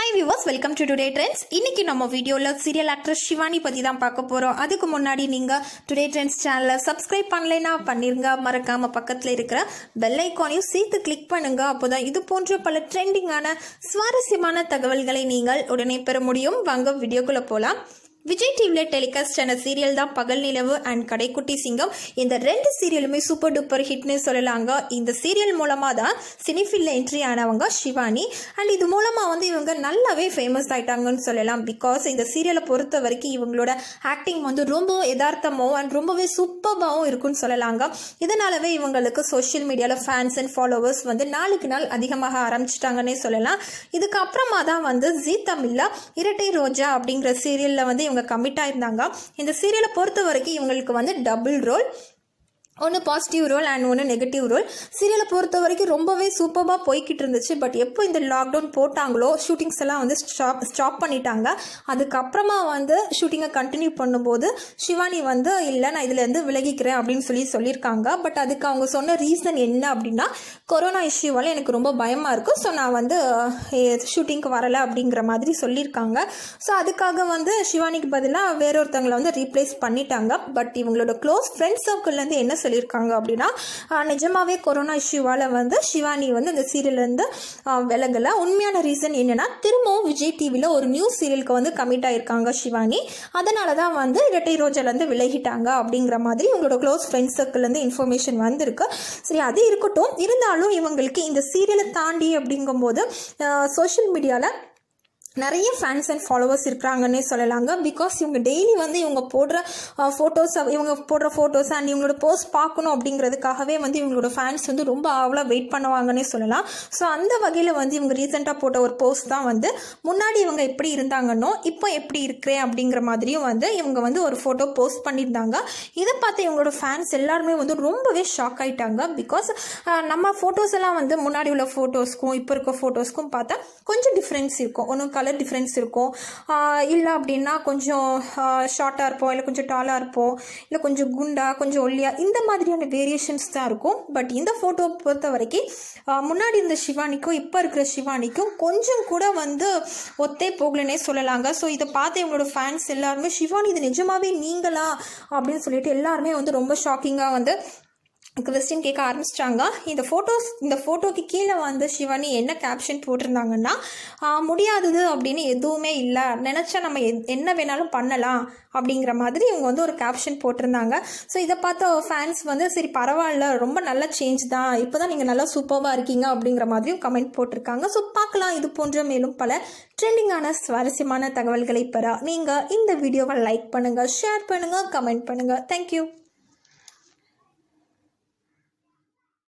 Hi viewers, welcome to today trends. இன்னைக்கு நம்ம வீடியோவில் சீரியல் ஆக்ட்ரஸ் ஷிவானி பற்றி தான் பார்க்க போகிறோம். அதுக்கு முன்னாடி நீங்கள் டுடே ட்ரெண்ட்ஸ் சேனலை சப்ஸ்கிரைப் பண்ணலைன்னா பண்ணிருங்க. மறக்காமல் பக்கத்தில் இருக்கிற பெல் ஐக்கானையும் சேர்த்து கிளிக் பண்ணுங்க. அப்போதான் இது போன்ற பல ட்ரெண்டிங்கான சுவாரஸ்யமான தகவல்களை நீங்கள் உடனே பெற முடியும். வாங்க வீடியோக்குள்ளே போகலாம். விஜய் டிவியில் டெலிகாஸ்ட் ஆன சீரியல் தான் பகல் நிலவு அண்ட் கடைக்குட்டி சிங்கம். இந்த ரெண்டு சீரியலுமே சூப்பர் டூப்பர் ஹிட்னு சொல்லலாங்க. இந்த சீரியல் மூலமாக தான் சினிஃபீல்டில் என்ட்ரி ஆனவங்க ஷிவானி. அண்ட் இது மூலமாக இவங்க நல்லாவே ஃபேமஸ் ஆகிட்டாங்கன்னு சொல்லலாம். பிகாஸ் இந்த சீரியலை பொறுத்த வரைக்கும் இவங்களோட ஆக்டிங் ரொம்ப யதார்த்தமாகவும் அண்ட் ரொம்பவே சூப்பராகவும் இருக்குன்னு சொல்லலாங்க. இதனாலவே இவங்களுக்கு சோஷியல் மீடியாவில் ஃபேன்ஸ் அண்ட் ஃபாலோவர்ஸ் நாளுக்கு நாள் அதிகமாக ஆரம்பிச்சிட்டாங்கன்னே சொல்லலாம். இதுக்கப்புறமா தான் ஜீ தமிழில் இரட்டை ரோஜா அப்படிங்கிற சீரியலில் இவங்க கமிட் ஆயிருந்தாங்க. இந்த சீரியலை பொறுத்த வரைக்கும் இவங்களுக்கு டபுள் ரோல், ஒன்று பாசிட்டிவ் ரோல் அண்ட் ஒன்று நெகட்டிவ் ரோல். சீரியலை பொறுத்த வரைக்கும் ரொம்பவே சூப்பராக போய்கிட்டு இருந்துச்சு. பட் எப்போ இந்த லாக்டவுன் போட்டாங்களோ ஷூட்டிங்ஸ் எல்லாம் ஸ்டாப் பண்ணிட்டாங்க. அதுக்கப்புறமா ஷூட்டிங்கை கண்டினியூ பண்ணும்போது ஷிவானி இல்லை நான் இதுலேருந்து விலகிக்கிறேன் அப்படின்னு சொல்லியிருக்காங்க. பட் அதுக்கு அவங்க சொன்ன ரீசன் என்ன அப்படின்னா, கொரோனா இஷ்யூவால் எனக்கு ரொம்ப பயமாக இருக்கும், ஸோ நான் ஷூட்டிங்க்கு வரலை அப்படிங்கிற மாதிரி சொல்லியிருக்காங்க. ஸோ அதுக்காக ஷிவானிக்கு பதிலாக வேறொருத்தவங்களை ரீப்ளேஸ் பண்ணிட்டாங்க. பட் இவங்களோட க்ளோஸ் ஃப்ரெண்ட் சர்க்கிள்லேருந்து என்ன சொல்லியிருக்காங்க அப்படின்னா, நிஜமாவே கொரோனா இஷ்யூவால் ஷிவானி அந்த சீரியல்லேருந்து விலகலை. உண்மையான ரீசன் என்னன்னா, திரும்பவும் விஜய் டிவியில் ஒரு நியூ சீரியலுக்கு கமிட் ஆகியிருக்காங்க ஷிவானி. அதனால தான் இரட்டை ரோஜாலேருந்து விலகிட்டாங்க அப்படிங்கிற மாதிரி இவங்களோட க்ளோஸ் ஃப்ரெண்ட் சர்க்கிள்லேருந்து இன்ஃபர்மேஷன் வந்திருக்கு. சரி, அது இருக்கட்டும். இருந்தாலும் இவங்களுக்கு இந்த சீரியலை தாண்டி அப்படிங்கும்போது சோஷியல் மீடியாவில் நிறைய ஃபேன்ஸ் அண்ட் ஃபாலோவர்ஸ் இருக்கிறாங்கன்னே சொல்லலாங்க. பிகாஸ் இவங்க டெய்லி இவங்க போடுற ஃபோட்டோஸ் அண்ட் இவங்களோட போஸ்ட் பார்க்கணும் அப்படிங்கிறதுக்காகவே இவங்களோட ஃபேன்ஸ் ரொம்ப ஆவலாக வெயிட் பண்ணுவாங்கன்னே சொல்லலாம். ஸோ அந்த வகையில் இவங்க ரீசெண்டாக போட்ட ஒரு போஸ்ட் தான் முன்னாடி இவங்க எப்படி இருந்தாங்கன்னோ இப்போ எப்படி இருக்கிறேன் அப்படிங்கிற மாதிரியும் இவங்க ஒரு ஃபோட்டோ போஸ்ட் பண்ணியிருந்தாங்க. இதை பார்த்து இவங்களோட ஃபேன்ஸ் எல்லாருமே ரொம்பவே ஷாக் ஆகிட்டாங்க. பிகாஸ் நம்ம ஃபோட்டோஸ் எல்லாம் முன்னாடி உள்ள ஃபோட்டோஸ்க்கும் இப்போ இருக்க ஃபோட்டோஸ்க்கும் பார்த்தா கொஞ்சம் டிஃப்ரென்ஸ் இருக்கும். ஒன்று கலர் டிஃப்ரென்ஸ் இருக்கும், இல்லை அப்படின்னா கொஞ்சம் ஷார்ட்டாக இருப்போம், இல்லை கொஞ்சம் டாலாக இருப்போம், இல்லை கொஞ்சம் குண்டா கொஞ்சம் ஒல்லியா, இந்த மாதிரியான வேரியேஷன்ஸ் தான் இருக்கும். பட் இந்த ஃபோட்டோ பொறுத்த வரைக்கும் முன்னாடி இருந்த ஷிவானிக்கும் இப்போ இருக்கிற ஷிவானிக்கும் கொஞ்சம் கூட ஒத்தே போகலன்னே சொல்லலாங்க. ஸோ இதை பார்த்து இவங்களோட ஃபேன்ஸ் எல்லாருமே ஷிவானி இது நிஜமாவே நீங்களா அப்படின்னு சொல்லிட்டு எல்லாருமே ரொம்ப ஷாக்கிங்காக கொஸ்டின் கேட்க ஆரம்பிச்சிட்டாங்க. இந்த ஃபோட்டோக்கு கீழே ஷிவானி என்ன கேப்ஷன் போட்டிருந்தாங்கன்னா, முடியாதது அப்படின்னு எதுவுமே இல்லை, நினச்சா நம்ம என்ன வேணாலும் பண்ணலாம் அப்படிங்கிற மாதிரி இவங்க ஒரு கேப்ஷன் போட்டிருந்தாங்க. ஸோ இதை பார்த்த ஃபேன்ஸ் சரி பரவாயில்ல, ரொம்ப நல்ல சேஞ்ச் தான், இப்போ தான் நீங்கள் நல்லா சூப்பராக இருக்கீங்க அப்படிங்கிற மாதிரியும் கமெண்ட் போட்டிருக்காங்க. ஸோ பார்க்கலாம், இது போன்ற மேலும் பல ட்ரெண்டிங்கான சுவாரஸ்யமான தகவல்களை பெற நீங்கள் இந்த வீடியோவை லைக் பண்ணுங்கள், ஷேர் பண்ணுங்கள், கமெண்ட் பண்ணுங்கள். தேங்க்யூ.